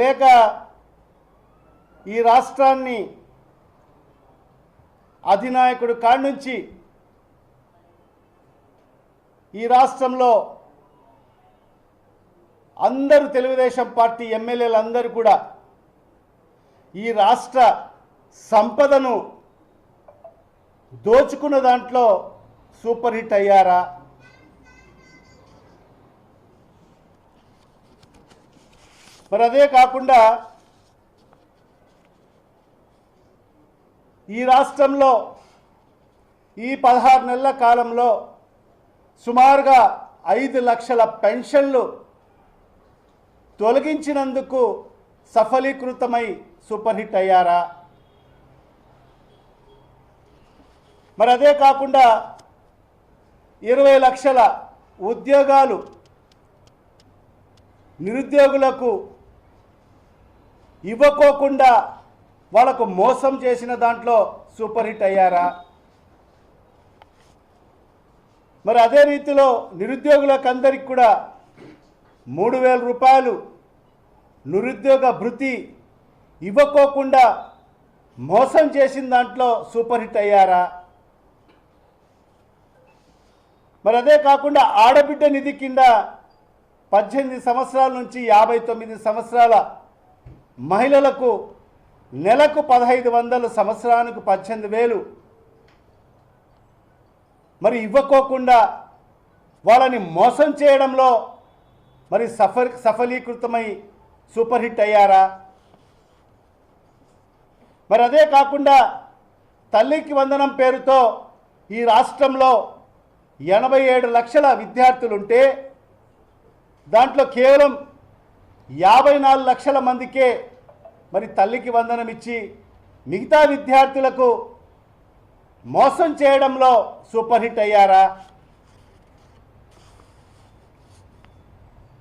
లేక ఈ రాష్ట్రాన్ని అధినాయకుడు కాడి నుంచి ఈ రాష్ట్రంలో అందరూ తెలుగుదేశం పార్టీ ఎమ్మెల్యేలు అందరూ కూడా ఈ రాష్ట్ర సంపదను దోచుకున్న దాంట్లో సూపర్ హిట్ అయ్యారా? మరి అదే కాకుండా ఈ రాష్ట్రంలో ఈ 16 నెలల కాలంలో సుమారుగా 5 లక్షల పెన్షన్లు తొలగించినందుకు సఫలీకృతమై సూపర్ హిట్ అయ్యారా? మరి అదే కాకుండా 20 లక్షల ఉద్యోగాలు నిరుద్యోగులకు ఇవ్వకోకుండా వాళ్ళకు మోసం చేసిన దాంట్లో సూపర్ హిట్ అయ్యారా? మరి అదే రీతిలో నిరుద్యోగులకు అందరికి కూడా 3,000 రూపాయలు నిరుద్యోగ భృతి ఇవ్వకోకుండా మోసం చేసిన దాంట్లో సూపర్ హిట్ అయ్యారా? మరి అదే కాకుండా ఆడబిడ్డ నిధి కింద 18 సంవత్సరాల నుంచి 59 సంవత్సరాల మహిళలకు నెలకు 1,500, సంవత్సరానికి 18,000 మరి ఇవ్వకోకుండా వాళ్ళని మోసం చేయడంలో మరి సఫలీకృతమై సూపర్ హిట్ అయ్యారా? మరి అదే కాకుండా తల్లికి వందనం పేరుతో ఈ రాష్ట్రంలో 87 లక్షల విద్యార్థులుంటే దాంట్లో కేవలం 54 లక్షల మందికే మరి తల్లికి వందనం ఇచ్చి మిగతా విద్యార్థులకు మోసం చేయడంలో సూపర్ హిట్ అయ్యారా?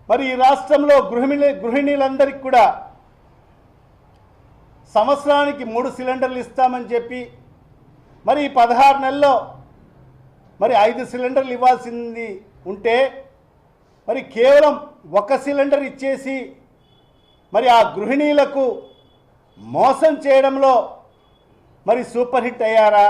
మరి ఈ రాష్ట్రంలో గృహిణీలందరికీ కూడా సంవత్సరానికి 3 సిలిండర్లు ఇస్తామని చెప్పి మరి ఈ 16 నెలల్లో మరి 5 సిలిండర్లు ఇవ్వాల్సింది ఉంటే మరి కేవలం 1 సిలిండర్ ఇచ్చేసి మరి ఆ గృహిణీలకు మోసం చేయడంలో మరి సూపర్ హిట్ అయ్యారా?